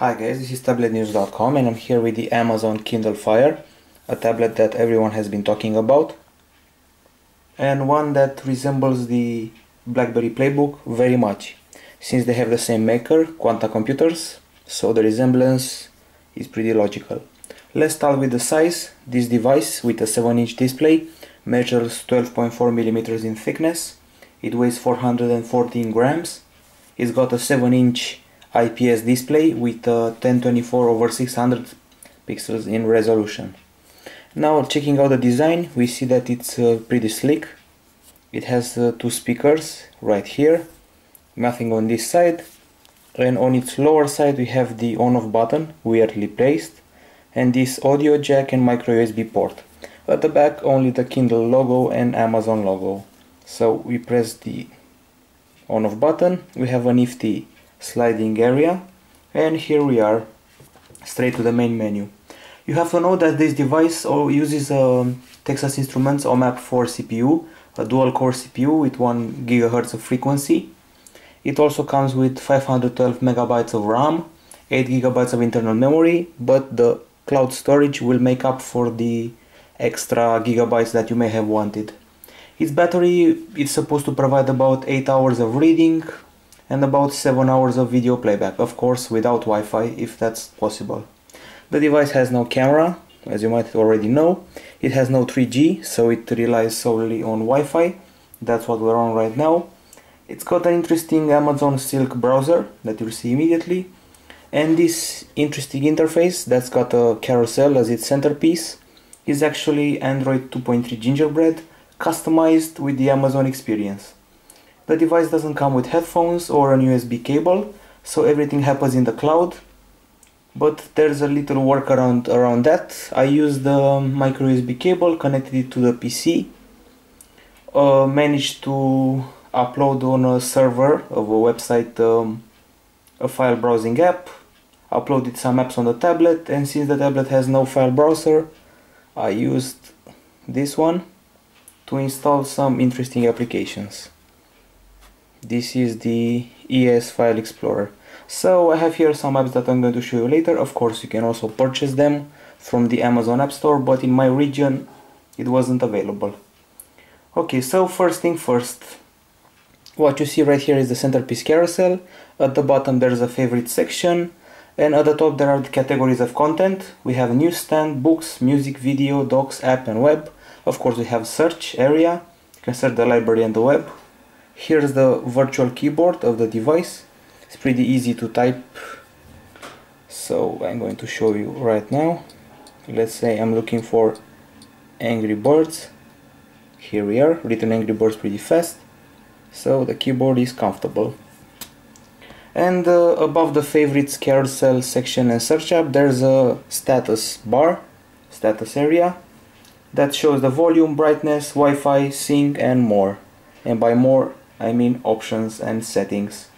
Hi guys, this is Tablet-News.com and I'm here with the Amazon Kindle Fire, a tablet that everyone has been talking about, and one that resembles the BlackBerry Playbook very much, since they have the same maker, Quanta Computers, so the resemblance is pretty logical. Let's start with the size. This device with a 7-inch display measures 12.4mm in thickness, it weighs 414 grams, it's got a 7-inch IPS display with 1024/600 pixels in resolution. Now checking out the design, we see that it's pretty slick. It has two speakers right here, nothing on this side, and on its lower side we have the on-off button weirdly placed, and this audio jack and micro USB port. At the back only the Kindle logo and Amazon logo. So we press the on-off button, we have a nifty sliding area, and here we are straight to the main menu. You have to know that this device uses a Texas Instruments OMAP 4 CPU, a dual core CPU with 1 GHz of frequency. It also comes with 512 MB of RAM, 8 GB of internal memory, but the cloud storage will make up for the extra gigabytes that you may have wanted. Its battery is supposed to provide about 8 hours of reading and about 7 hours of video playback, of course without Wi-Fi if that's possible. The device has no camera, as you might already know. It has no 3G, so it relies solely on Wi-Fi. That's what we're on right now. It's got an interesting Amazon Silk browser that you'll see immediately, and this interesting interface that's got a carousel as its centerpiece is actually Android 2.3 Gingerbread, customized with the Amazon experience. The device doesn't come with headphones or an USB cable, so everything happens in the cloud, but there's a little workaround around that. I used the micro USB cable, connected it to the PC, managed to upload on a server of a website a file browsing app, uploaded some apps on the tablet, and since the tablet has no file browser, I used this one to install some interesting applications. This is the ES File Explorer. So I have here some apps that I'm going to show you later. Of course you can also purchase them from the Amazon App Store, but in my region it wasn't available. Okay, so first thing first, what you see right here is the centerpiece carousel. At the bottom there's a favorite section, and at the top there are the categories of content. We have newsstand, books, music, video, docs, app and web. Of course we have search area, you can search the library and the web. Here's the virtual keyboard of the device. It's pretty easy to type, so I'm going to show you right now. Let's say I'm looking for Angry Birds. Here we are, written Angry Birds pretty fast, so the keyboard is comfortable. And above the favorites carousel section and search app, there's a status bar, status area, that shows the volume, brightness, Wi-Fi, sync and more. And by more I mean options and settings,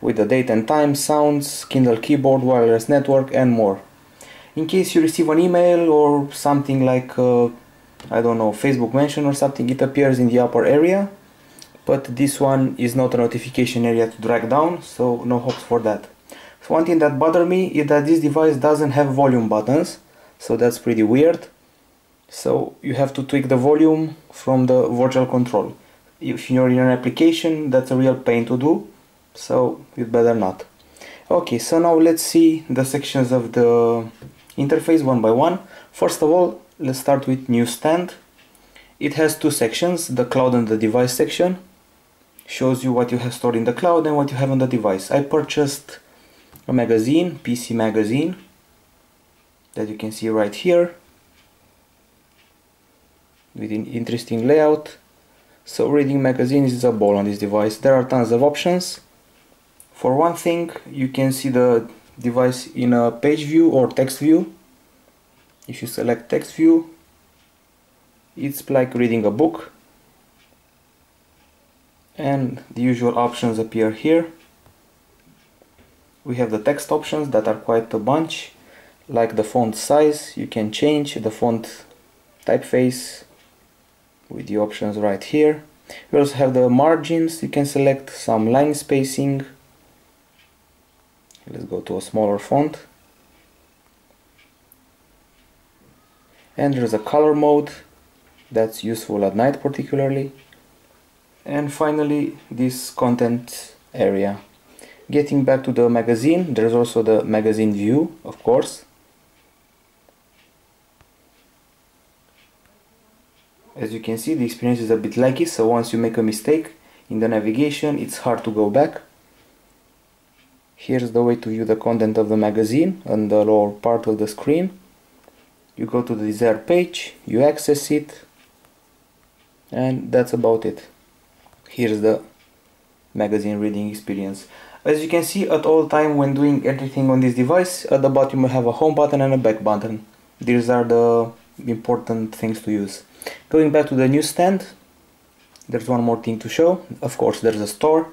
with the date and time, sounds, Kindle keyboard, wireless network and more. In case you receive an email or something like I don't know, Facebook mention or something, it appears in the upper area, but this one is not a notification area to drag down, so no hopes for that. So one thing that bothered me is that this device doesn't have volume buttons, so that's pretty weird. So you have to tweak the volume from the virtual control. If you're in an application, that's a real pain to do, so you'd better not. Okay, so now let's see the sections of the interface one by one. First of all, let's start with newsstand. It has two sections, the cloud and the device section. Shows you what you have stored in the cloud and what you have on the device. I purchased a magazine, PC magazine, that you can see right here, with an interesting layout. So reading magazines is a ball on this device. There are tons of options. For one thing, you can see the device in a page view or text view. If you select text view, it's like reading a book, and the usual options appear here. We have the text options that are quite a bunch, like the font size. You can change the font typeface with the options right here. We also have the margins. You can select some line spacing, Let's go to a smaller font. And there's a color mode that's useful at night particularly. And finally, this content area. Getting back to the magazine, there's also the magazine view, of course. As you can see, the experience is a bit laggy, so once you make a mistake in the navigation, it's hard to go back. Here's the way to view the content of the magazine on the lower part of the screen. You go to the desired page, you access it, and that's about it. Here's the magazine reading experience. As you can see, at all time when doing everything on this device, at the bottom you have a home button and a back button. These are the important things to use. Going back to the newsstand, there's one more thing to show. Of course, there's a store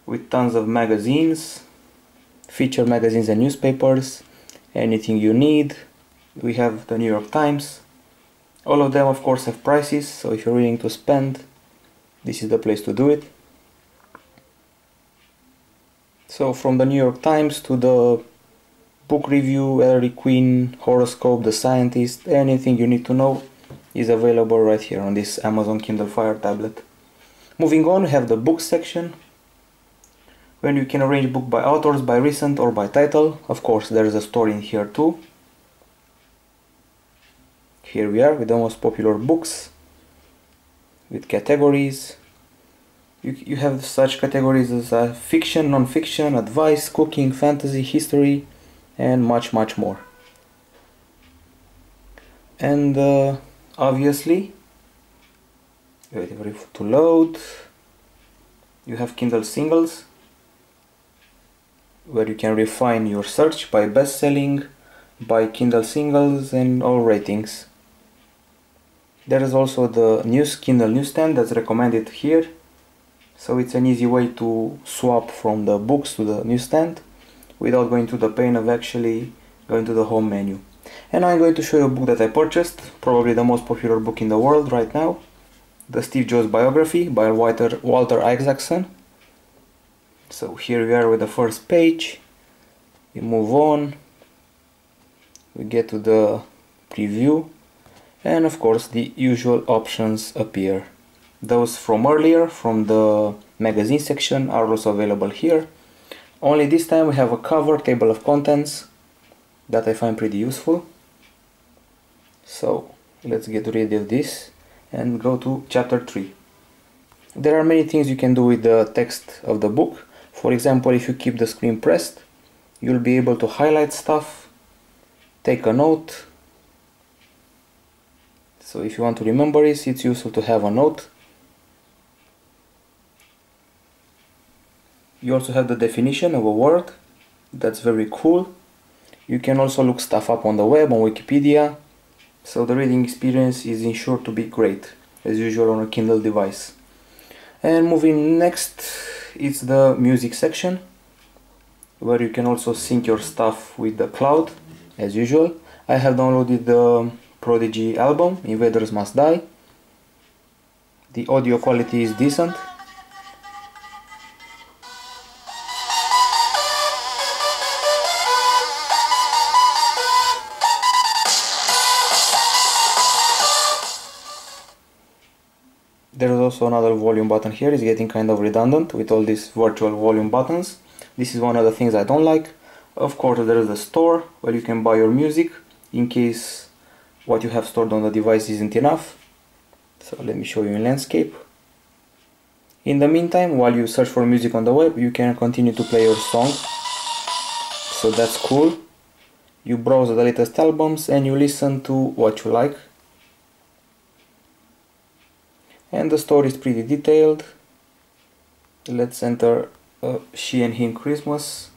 with tons of magazines, feature magazines and newspapers, anything you need. We have the New York Times. All of them, of course, have prices, so if you're willing to spend, this is the place to do it. So from the New York Times to the book review, Ellery Queen, horoscope, The Scientist, anything you need to know is available right here on this Amazon Kindle Fire tablet. Moving on, we have the books section, when you can arrange book by authors, by recent or by title. Of course, there is a store in here too. Here we are with the most popular books, with categories. You have such categories as fiction, non-fiction, advice, cooking, fantasy, history, and much more. And obviously, wait for it to load, you have Kindle singles, where you can refine your search by best-selling, by Kindle singles, and all ratings. There is also the Kindle newsstand that's recommended here. So it's an easy way to swap from the books to the newsstand without going through the pain of actually going to the home menu. And I'm going to show you a book that I purchased, probably the most popular book in the world right now, the Steve Jobs biography by Walter Isaacson. So here we are with the first page. We move on, we get to the preview, and of course the usual options appear. Those from earlier, from the magazine section, are also available here. Only this time we have a cover, table of contents, that I find pretty useful. So let's get rid of this and go to chapter 3. There are many things you can do with the text of the book. For example, if you keep the screen pressed, you'll be able to highlight stuff, take a note. So if you want to remember this, it's useful to have a note. You also have the definition of a word. That's very cool. You can also look stuff up on the web, on Wikipedia. So the reading experience is ensured to be great, as usual on a Kindle device. And moving next, it's the music section, where you can also sync your stuff with the cloud, as usual. I have downloaded the Prodigy album, Invaders Must Die. The audio quality is decent. There is also another volume button here. It's getting kind of redundant with all these virtual volume buttons. This is one of the things I don't like. Of course, there is a store where you can buy your music in case what you have stored on the device isn't enough. So let me show you in landscape. In the meantime, while you search for music on the web, you can continue to play your song. So that's cool. You browse the latest albums and you listen to what you like. And the story is pretty detailed. Let's enter She and Him Christmas.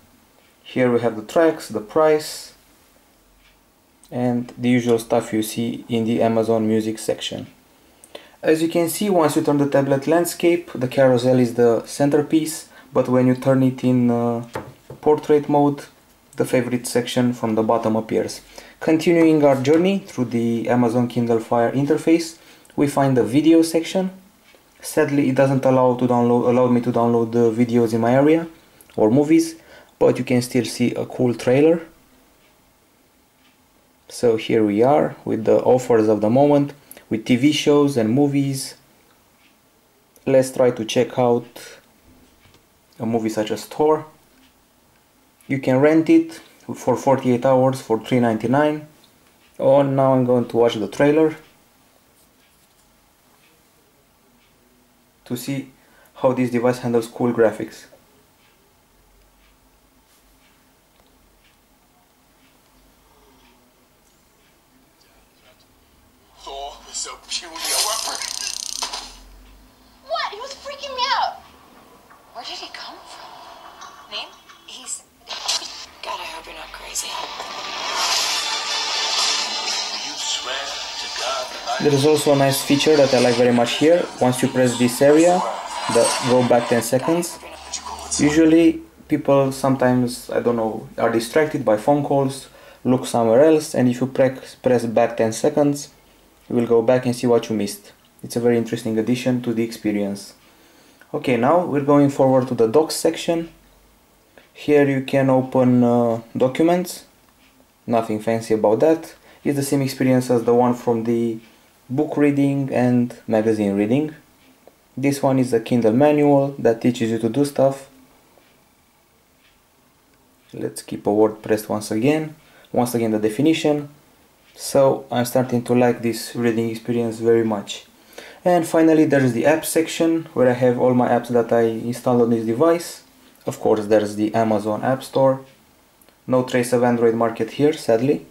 Here we have the tracks, the price, and the usual stuff you see in the Amazon Music section. As you can see, once you turn the tablet landscape, the carousel is the centerpiece, but when you turn it in portrait mode, the favorite section from the bottom appears. Continuing our journey through the Amazon Kindle Fire interface, we find the video section. Sadly, it doesn't allow me to download the videos in my area or movies. but you can still see a cool trailer. So here we are with the offers of the moment, with TV shows and movies. Let's try to check out a movie such as Thor. You can rent it for 48 hours for $3.99. Oh, now I'm going to watch the trailer to see how this device handles cool graphics. Thor is a puny weapon. What? He was freaking me out. Where did he come from? Name? He's... God, I hope you're not crazy. You swear to God. There is also a nice feature that I like very much here. Once you press this area, go back 10 seconds. Usually people sometimes, I don't know, are distracted by phone calls, look somewhere else, and if you press back 10 seconds, you will go back and see what you missed. It's a very interesting addition to the experience. Okay, now we're going forward to the docs section. Here you can open documents. Nothing fancy about that. It's the same experience as the one from the book reading and magazine reading. This one is a Kindle manual that teaches you to do stuff. Let's keep a word pressed once again. Once again the definition. So I'm starting to like this reading experience very much. And finally there's the app section where I have all my apps that I installed on this device. Of course there's the Amazon App Store. No trace of Android market here, sadly.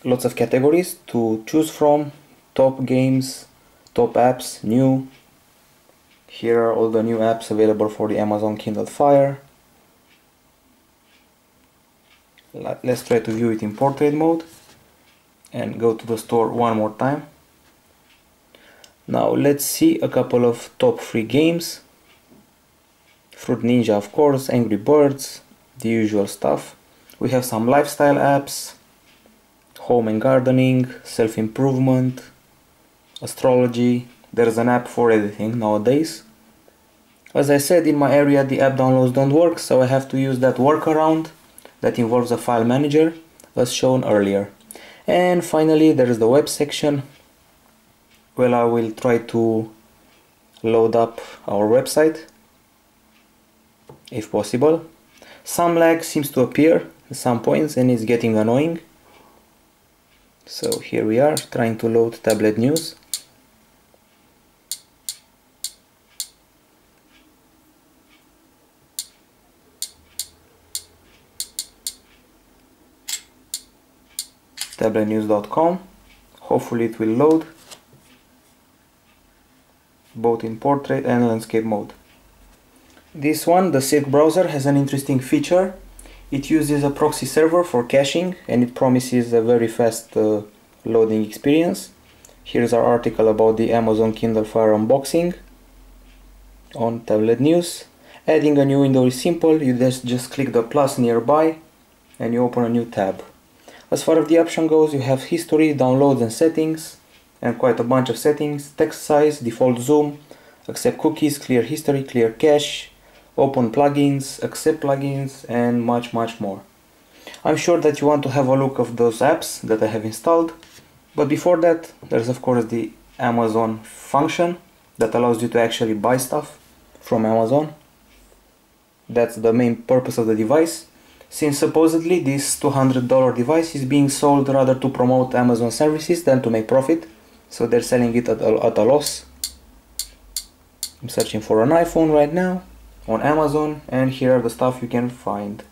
Lots of categories to choose from. Top games, top apps, new. Here are all the new apps available for the Amazon Kindle Fire. Let's try to view it in portrait mode and go to the store one more time. Now let's see a couple of top free games. Fruit Ninja, of course, Angry Birds, the usual stuff. We have some lifestyle apps, home and gardening, self-improvement, astrology. There's an app for editing nowadays. As I said, in my area the app downloads don't work, so I have to use that workaround that involves a file manager, as shown earlier. And finally there is the web section. Well, I will try to load up our website if possible. Some lag seems to appear at some points and it's getting annoying. So here we are trying to load Tablet News. Tablet-News.com. Hopefully it will load both in portrait and landscape mode. This one, the Silk browser, has an interesting feature. It uses a proxy server for caching and it promises a very fast loading experience. Here's our article about the Amazon Kindle Fire unboxing on Tablet News. Adding a new window is simple. You just click the plus nearby and you open a new tab. As far as the option goes, you have history, downloads and settings, and quite a bunch of settings: text size, default zoom, accept cookies, clear history, clear cache, open plugins, accept plugins, and much more. I'm sure that you want to have a look of those apps that I have installed, but before that there's of course the Amazon function that allows you to actually buy stuff from Amazon. That's the main purpose of the device, since supposedly this $200 device is being sold rather to promote Amazon services than to make profit, so they're selling it at a loss. I'm searching for an iPhone right now on Amazon, and here are the stuff you can find.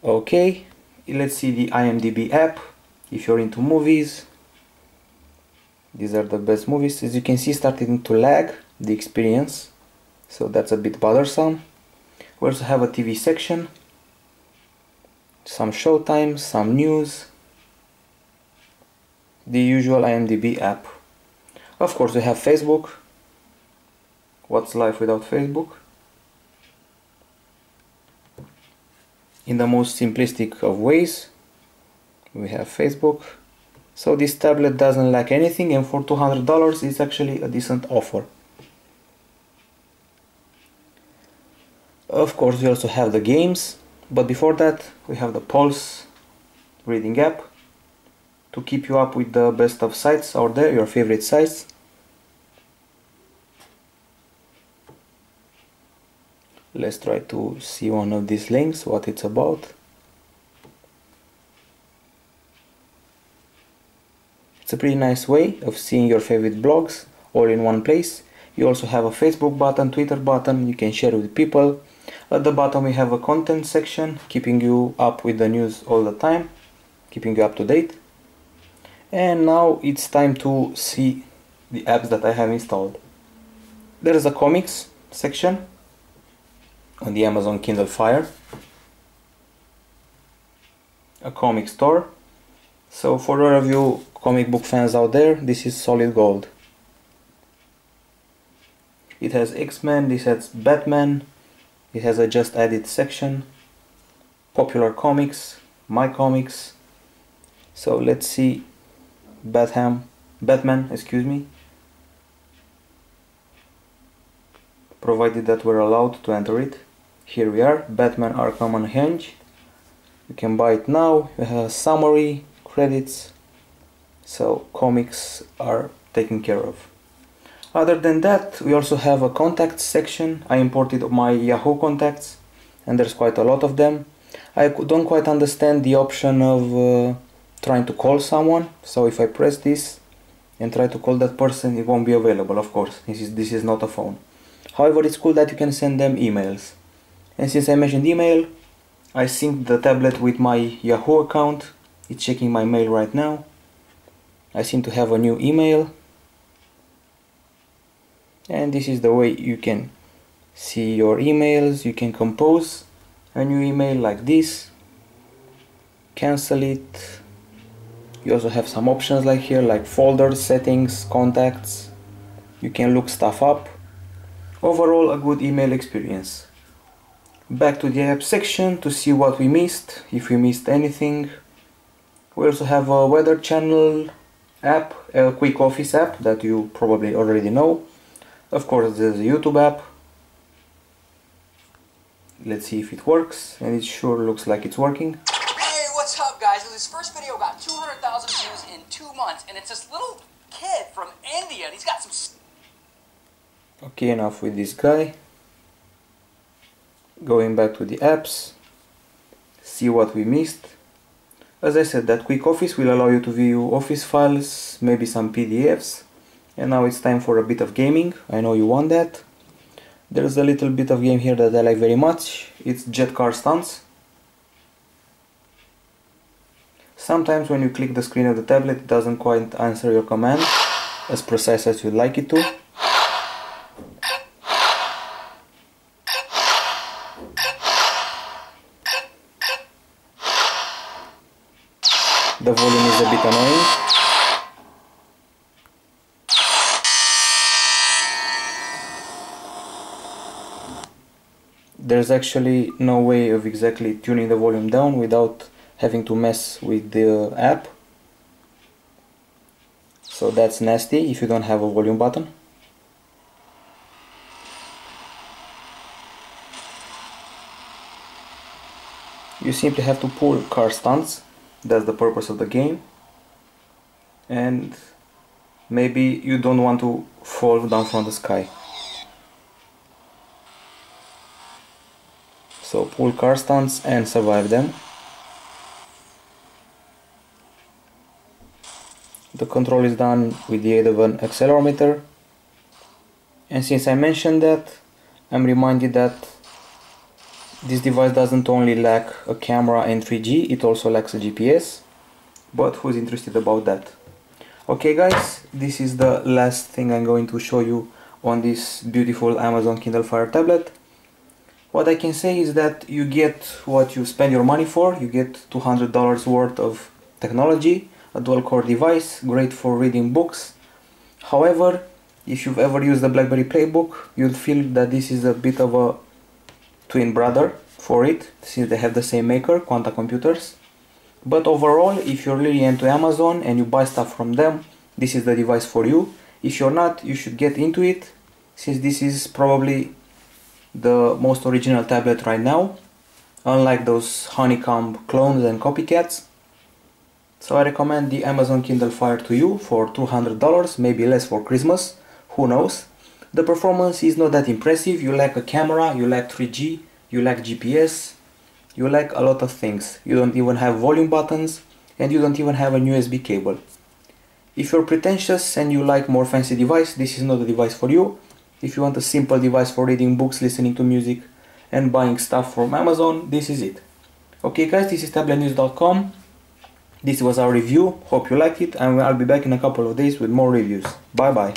Okay, let's see the IMDb app. If you're into movies, these are the best movies. As you can see, starting to lag the experience, so that's a bit bothersome. We also have a TV section, some showtimes, some news, the usual IMDb app. Of course we have Facebook. What's life without Facebook? In the most simplistic of ways, we have Facebook. So this tablet doesn't lack anything, and for $200 it's actually a decent offer. Of course, we also have the games, but before that we have the Pulse reading app to keep you up with the best of sites out there, your favorite sites. Let's try to see one of these links, what it's about. It's a pretty nice way of seeing your favorite blogs all in one place. You also have a Facebook button, Twitter button, you can share with people. At the bottom we have a content section, keeping you up with the news all the time, keeping you up to date. And now it's time to see the apps that I have installed. There is a comics section on the Amazon Kindle Fire, a comic store. So for all of you comic book fans out there, this is solid gold. It has X-Men, this has Batman, it has a just added section, popular comics, my comics. So let's see Batman, excuse me, provided that we're allowed to enter it. Here we are, Batman Arkham Unhinged. You can buy it now. You have a summary, credits, so comics are taken care of. Other than that, we also have a contacts section. I imported my Yahoo contacts and there's quite a lot of them. I don't quite understand the option of trying to call someone, so if I press this and try to call that person, it won't be available, of course. This is not a phone. However, it's cool that you can send them emails. And since I mentioned email, I synced the tablet with my Yahoo account. It's checking my mail right now. I seem to have a new email. And this is the way you can see your emails. You can compose a new email like this, cancel it. You also have some options like here, like folders, settings, contacts. You can look stuff up. Overall, a good email experience. Back to the app section to see what we missed, if we missed anything. We also have a weather channel app, a quick office app that you probably already know. Of course, there's a YouTube app. Let's see if it works, and it sure looks like it's working. Hey, what's up, guys? This first video got 200,000 views in 2 months, and it's this little kid from India, and he's got some... Okay, enough with this guy. Going back to the apps, see what we missed. As I said, that quick office will allow you to view office files, maybe some PDFs. And now it's time for a bit of gaming. I know you want that. There's a little bit of game here that I like very much. It's Jet Car Stunts. Sometimes when you click the screen of the tablet, it doesn't quite answer your command as precise as you'd like it to. The volume is a bit annoying. There's actually no way of exactly tuning the volume down without having to mess with the app. So that's nasty if you don't have a volume button. You simply have to pull car stunts. That's the purpose of the game. And maybe you don't want to fall down from the sky. So pull car stunts and survive them. The control is done with the aid of an accelerometer. And since I mentioned that, I'm reminded that this device doesn't only lack a camera and 3G, it also lacks a GPS. But who's interested about that? Okay guys, this is the last thing I'm going to show you on this beautiful Amazon Kindle Fire tablet. What I can say is that you get what you spend your money for. You get $200 worth of technology, a dual-core device, great for reading books. However, if you've ever used the BlackBerry Playbook, you'll feel that this is a bit of a twin brother for it, since they have the same maker, Quanta Computers. But overall, if you're really into Amazon and you buy stuff from them, this is the device for you. If you're not, you should get into it, since this is probably the most original tablet right now, unlike those honeycomb clones and copycats. So I recommend the Amazon Kindle Fire to you for $200, maybe less for Christmas, who knows. The performance is not that impressive. You lack a camera, you lack 3G, you lack GPS, you lack a lot of things. You don't even have volume buttons, and you don't even have a USB cable. If you're pretentious and you like more fancy device, this is not the device for you. If you want a simple device for reading books, listening to music, and buying stuff from Amazon, this is it. Okay guys, this is Tablet-News.com. This was our review. Hope you liked it, and I'll be back in a couple of days with more reviews. Bye bye.